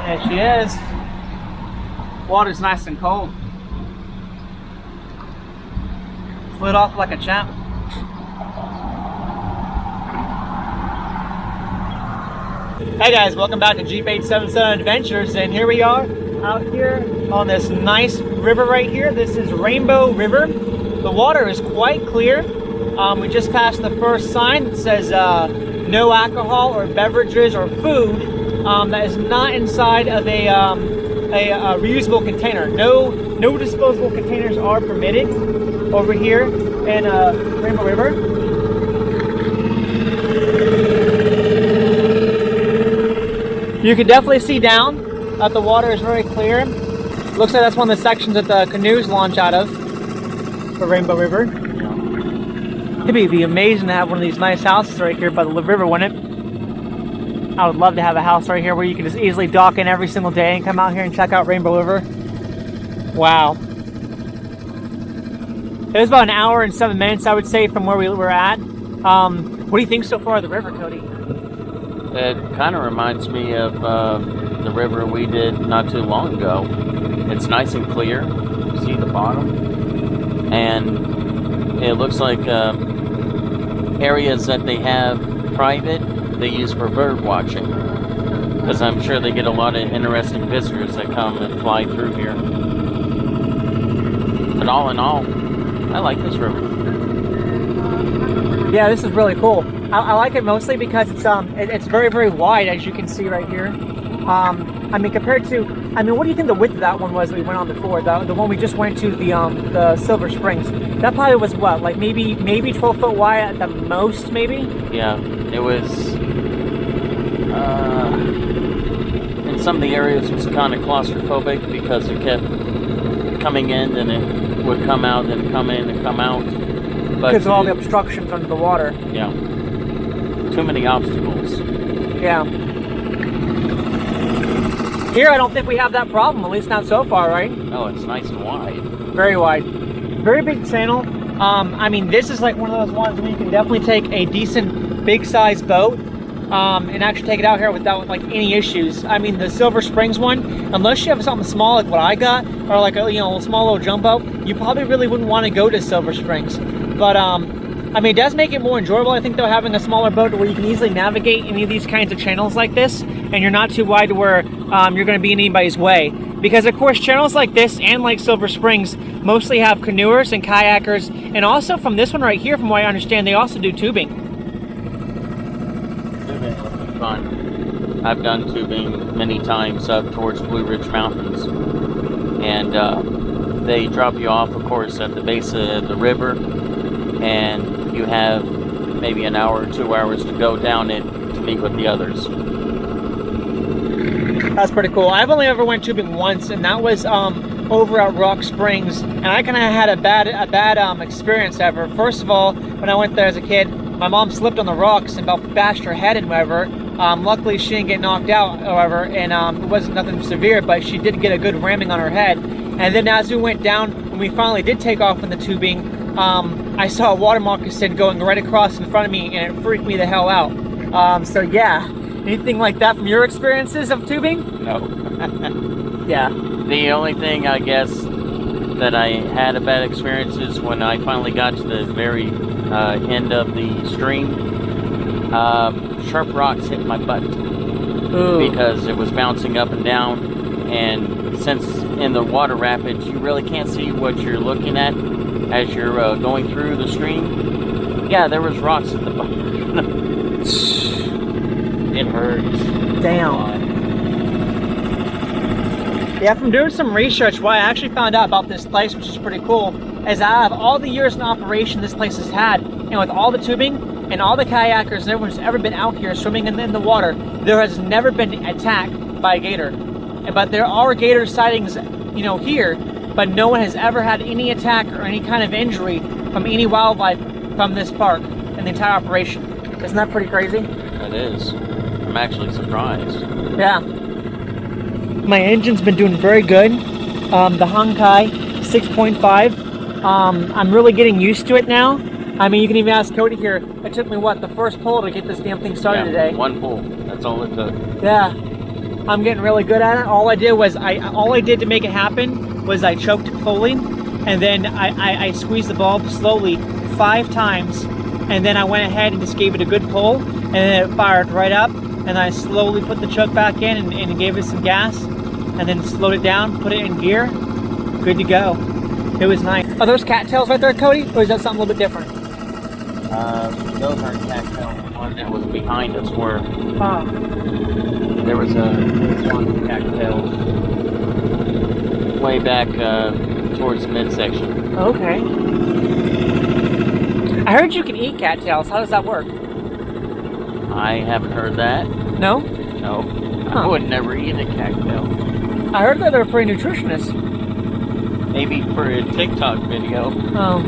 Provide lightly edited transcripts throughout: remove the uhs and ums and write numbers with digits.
There she is. Water's nice and cold. Slid off like a champ. Hey guys, welcome back to Jeep 877 Adventures, and here we are out here on this nice river right here. This is Rainbow River. The water is quite clear. We just passed the first sign that says no alcohol or beverages or food that is not inside of a reusable container. No disposable containers are permitted over here in Rainbow River. You can definitely see down that the water is very clear. Looks like that's one of the sections that the canoes launch out of for Rainbow River. It'd be amazing to have one of these nice houses right here by the river, wouldn't it? I would love to have a house right here where you can just easily dock in every single day and come out here and check out Rainbow River. Wow. It was about an hour and 7 minutes, I would say, from where we were at. What do you think so far of the river, Cody? It kind of reminds me of the river we did not too long ago. It's nice and clear. You see the bottom. And it looks like areas that they have private, they use for bird watching. Because I'm sure they get a lot of interesting visitors that come and fly through here. But all in all, I like this river. Yeah, this is really cool. I like it mostly because it's very, very wide, as you can see right here. I mean, compared to, what do you think the width of that one was that we went on before? The one we just went to, the Silver Springs. That probably was what, like maybe 12 foot wide at the most, maybe? Yeah, it was, in some of the areas it was kind of claustrophobic because it kept coming in and it would come out and come in and come out. Because of all the obstructions under the water. Yeah. Too many obstacles. Yeah. Here, I don't think we have that problem, at least not so far, right? Oh, it's nice and wide. Very wide. Very big channel. This is like one of those ones where you can definitely take a decent big size boat and actually take it out here without like any issues. I mean, the Silver Springs one, unless you have something small like what I got, or like a small little jump boat, you probably really wouldn't want to go to Silver Springs. But it does make it more enjoyable, I think, though, having a smaller boat where you can easily navigate any of these kinds of channels like this, and you're not too wide to where you're going to be in anybody's way. Because, of course, channels like this and like Silver Springs mostly have canoers and kayakers, and also from this one right here, from what I understand, they also do tubing. Tubing would be fun. I've done tubing many times up towards Blue Ridge Mountains, and they drop you off, of course, at the base of the river, and you have maybe an hour or 2 hours to go down it to meet with the others. That's pretty cool. I've only ever went tubing once, and that was over at Rock Springs, and I kind of had a bad experience ever. First of all, when I went there as a kid, my mom slipped on the rocks and about bashed her head and whatever. Luckily, she didn't get knocked out, however, and it wasn't nothing severe, but she did get a good ramming on her head. And then as we went down, when we finally did take off in the tubing, I saw a water moccasin going right across in front of me, and it freaked me the hell out. So yeah, anything like that from your experiences of tubing? No. Yeah. The only thing, I guess, that I had a bad experience is when I finally got to the very end of the stream. Sharp rocks hit my butt. Ooh. Because it was bouncing up and down, and since in the water rapids you really can't see what you're looking at as you're going through the stream. Yeah, there was rocks at the bottom. It hurts. Damn. Yeah, from doing some research, what I actually found out about this place, which is pretty cool, is out of all the years in operation this place has had, and with all the tubing and all the kayakers and everyone who's ever been out here swimming in the water, there has never been attacked by a gator. But there are gator sightings, here, but no one has ever had any attack or any kind of injury from any wildlife from this park in the entire operation. Isn't that pretty crazy? It is. I'm actually surprised. Yeah. My engine's been doing very good. The Honkai 6.5. I'm really getting used to it now. I mean, you can even ask Cody here. It took me, the first pull to get this damn thing started today? One pull. That's all it took. Yeah. I'm getting really good at it. All I did to make it happen was I choked fully, and then I squeezed the bulb slowly 5 times, and then I went ahead and just gave it a good pull, and then it fired right up, and I slowly put the choke back in and gave it some gas, and then slowed it down, put it in gear, good to go. It was nice. Are those cattails right there, Cody, or is that something a little bit different? Those aren't cattails. The one that was behind us were. Oh. There was one cattails way back towards the midsection. Okay. I heard you can eat cattails. How does that work? I haven't heard that. No? No. Huh. I would never eat a cattail. I heard that they're pretty nutritious. Maybe for a TikTok video. Oh.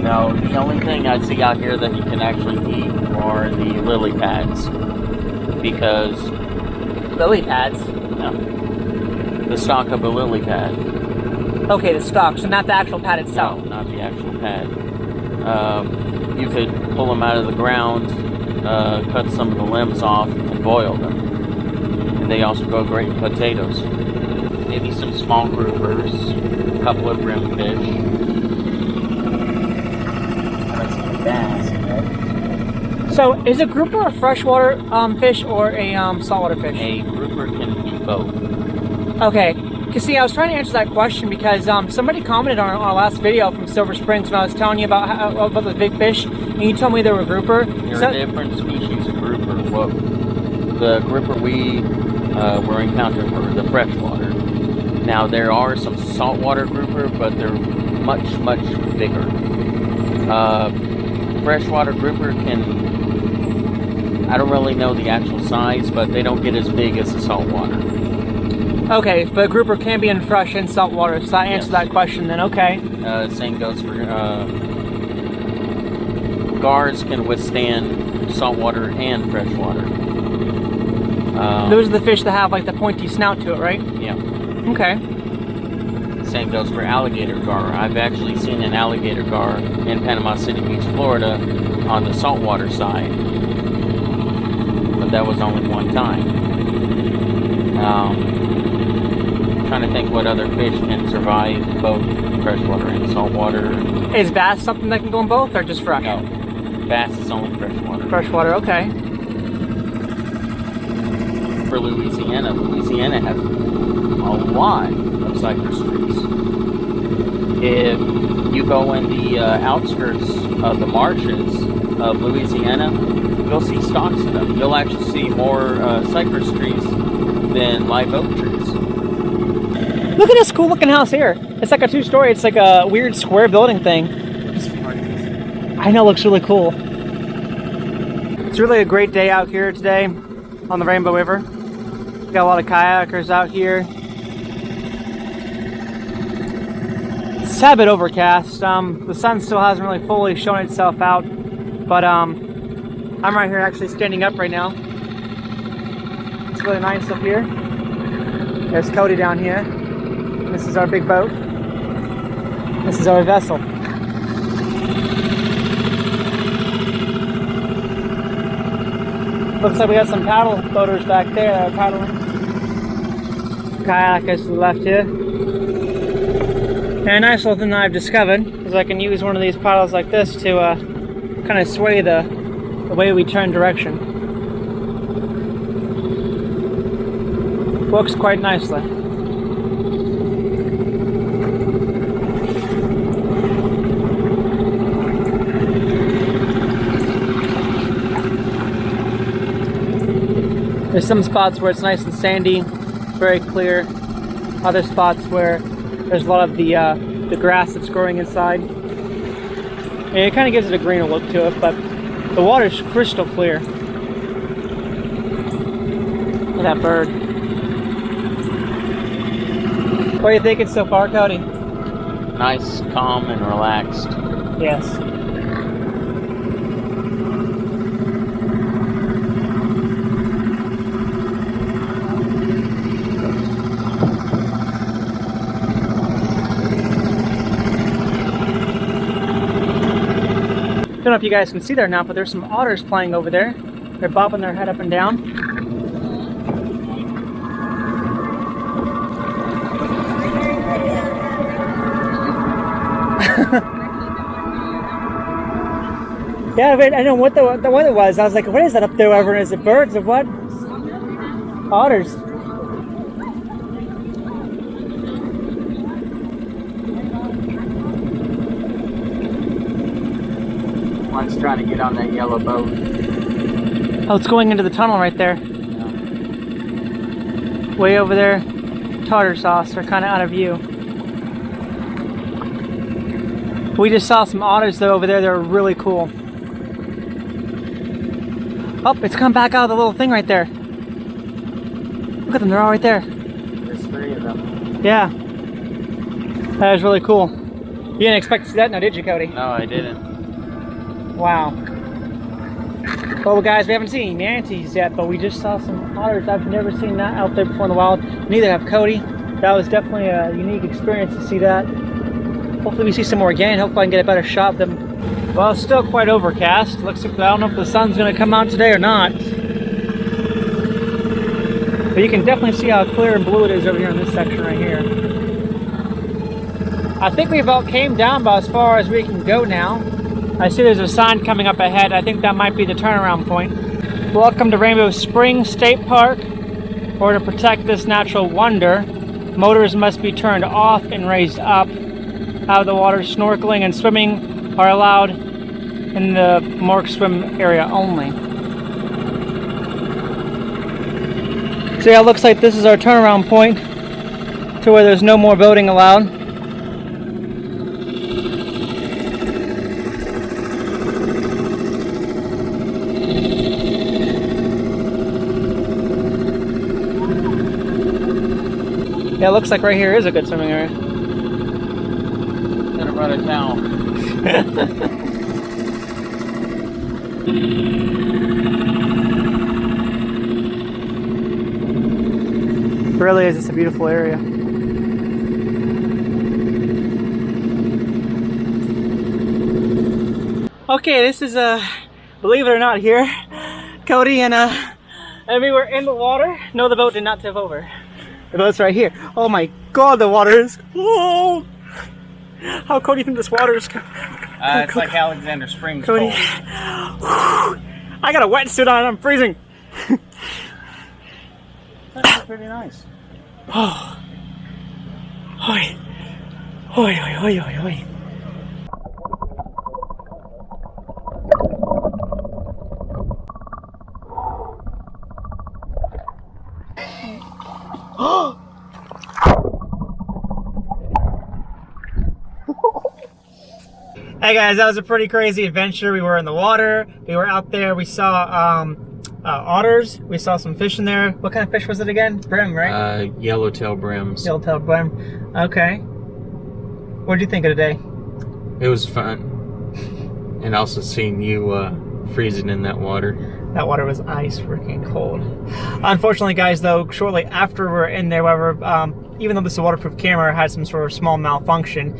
No, the only thing I see out here that you can actually eat are the lily pads. Because... Lily pads? No. The stalk of a lily pad. Okay, the stalk, so not the actual pad itself. No, not the actual pad. You could pull them out of the ground, cut some of the limbs off, and boil them. And they also go great in potatoes. Maybe some small groupers, a couple of brimfish. Bass, right? So, is a grouper a freshwater fish or a saltwater fish? A grouper can be both. Okay, because see, I was trying to answer that question because somebody commented on our last video from Silver Springs when I was telling you about the big fish, and you told me they were grouper. There are different species of grouper. Well, the grouper we were encountering were the freshwater. Now, there are some saltwater grouper, but they're much, much bigger. Freshwater grouper can, I don't really know the actual size, but they don't get as big as the saltwater. Okay, but grouper can be in fresh and saltwater, so that answers that question then, okay. Same goes for, gars can withstand saltwater and freshwater. Those are the fish that have like the pointy snout to it, right? Yeah. Okay. Same goes for alligator gar. I've actually seen an alligator gar in Panama City Beach, Florida, on the saltwater side. But that was only one time. Trying to think what other fish can survive both freshwater and saltwater. Is bass something that can go in both, or just fresh? No. Bass is only freshwater. Freshwater, okay. For Louisiana has a lot of cypress trees. If you go in the outskirts of the marshes of Louisiana, you'll see stalks of them. You'll actually see more cypress trees than live oak trees. Look at this cool looking house here. It's like a 2-story. It's like a weird square building thing. I know, it looks really cool. It's really a great day out here today on the Rainbow River. We got a lot of kayakers out here. It's a bit overcast. The sun still hasn't really fully shown itself out, but I'm right here actually standing up right now. It's really nice up here. There's Cody down here. This is our big boat. This is our vessel. Looks like we got some paddle boaters back there that are paddling. Kayakers to the left here. And a nice little thing that I've discovered is I can use one of these paddles like this to kind of sway the way we turn direction. Works quite nicely. There's some spots where it's nice and sandy, very clear. Other spots where there's a lot of the grass that's growing inside. And it kind of gives it a greener look to it, but the water's crystal clear. Look at that bird. What are you thinking so far, Cody? Nice, calm, and relaxed. Yes. Don't know if you guys can see there now, but there's some otters playing over there. They're bobbing their head up and down. Yeah, but I know what the one it was. I was like, what is that up there over? Is it birds or what? Otters. One's trying to get on that yellow boat. Oh, it's going into the tunnel right there. Way over there, tartar sauce are kind of out of view. We just saw some otters though over there. They're really cool. Oh, it's come back out of the little thing right there. Look at them, they're all right there. There's 3 of them. Yeah. That is really cool. You didn't expect to see that now, did you, Cody? No, I didn't. Wow. Well, guys, we haven't seen any manatees yet, but we just saw some otters. I've never seen that out there before in the wild. Neither have Cody. That was definitely a unique experience to see that. Hopefully we see some more again. Hopefully I can get a better shot of them. Well, it's still quite overcast. Looks like I don't know if the sun's going to come out today or not. But you can definitely see how clear and blue it is over here in this section right here. I think we about came down about as far as we can go now. I see there's a sign coming up ahead. I think that might be the turnaround point. Welcome to Rainbow Springs State Park. Or to protect this natural wonder, motors must be turned off and raised up. Out of the water, snorkeling and swimming are allowed in the Mork swim area only. So yeah, it looks like this is our turnaround point to where there's no more boating allowed. Yeah, it looks like right here is a good swimming area. Should have brought a towel. Really is, it's a beautiful area. Okay, this is believe it or not here, Cody and we were in the water. No, the boat did not tip over. The boat's right here. Oh my god, the water is cold. How cold do you think this water is? It's like Alexander Springs Cody. cold. I got a wetsuit on and I'm freezing. That's pretty nice. Oh. Oi. Oi, oi, oi, oi, oi. Hey guys, that was a pretty crazy adventure. We were in the water, we were out there, we saw otters, we saw some fish in there. What kind of fish was it again? Brim, right? Yellowtail brims. Yellowtail brim. Okay. What did you think of today? It was fun. And also seeing you freezing in that water. That water was ice freaking cold. Unfortunately, guys, though, shortly after we were in there, however, even though this is a waterproof camera, it had some sort of small malfunction,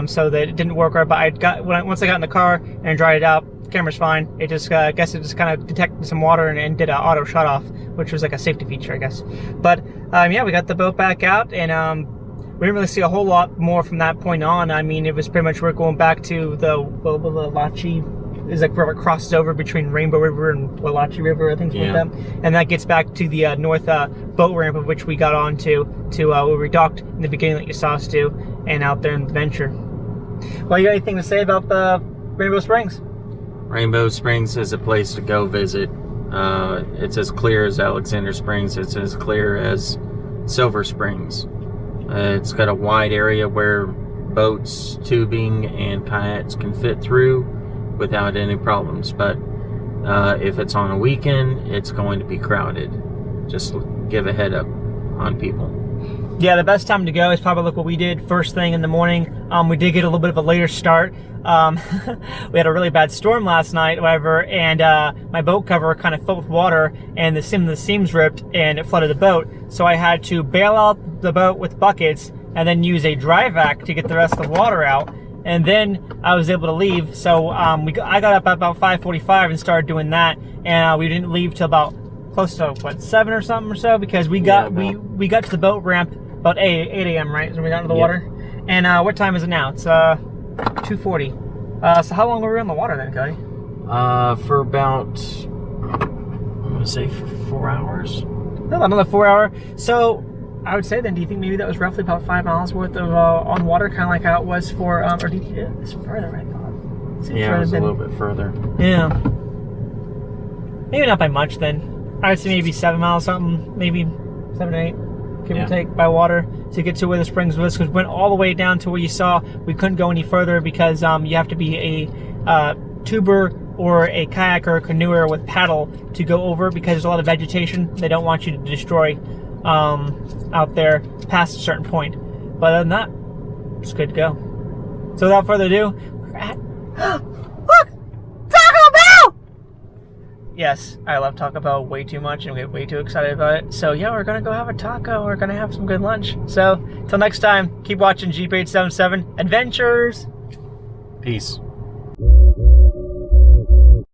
so that it didn't work right. But once I got in the car and dried it out, the camera's fine. It just, I guess it just kind of detected some water and did an auto shut off, which was like a safety feature, I guess. But yeah, we got the boat back out, and we didn't really see a whole lot more from that point on. I mean, it was pretty much we're going back to the Wallachie. Is like where it crosses over between Rainbow River and Wallachie River, I think, like that. And that gets back to the north boat ramp of which we got onto where we docked in the beginning that you saw us do, and out there in the Venture. Well, you got anything to say about Rainbow Springs? Rainbow Springs is a place to go visit. It's as clear as Alexander Springs. It's as clear as Silver Springs. It's got a wide area where boats, tubing, and kayaks can fit through without any problems, but if it's on a weekend, it's going to be crowded. Just give a head up on people. Yeah, the best time to go is probably like what we did first thing in the morning. We did get a little bit of a later start. We had a really bad storm last night, however, and my boat cover kind of filled with water, and the seams ripped and it flooded the boat. So I had to bail out the boat with buckets and then use a dry vac to get the rest of the water out. And then I was able to leave. So I got up at about 5:45 and started doing that, and we didn't leave till about close to what 7 or something or so, because we got we got to the boat ramp about 8 a.m. right? So we got into the water. And what time is it now? It's 240. So how long were we on the water then, Cody? For about, I'm gonna say for 4 hours. No, another 4 hour. So I would say then, do you think maybe that was roughly about 5 miles worth of on water, kind of like how it was for, or do you, it's further, I thought. Yeah, it was a little bit further. Yeah. Maybe not by much then. I would say maybe 7 miles something, maybe 7 or 8, give or take, by water to get to where the springs was. Because we went all the way down to where you saw we couldn't go any further because you have to be a tuber or a kayak or a canoeer with paddle to go over because there's a lot of vegetation they don't want you to destroy out there past a certain point. But other than that, it's good to go. So without further ado, we're at look! Taco Bell! Yes, I love Taco Bell way too much and we get way too excited about it. So yeah, we're gonna go have a taco. We're gonna have some good lunch. So till next time, keep watching Jeep 877 Adventures. Peace.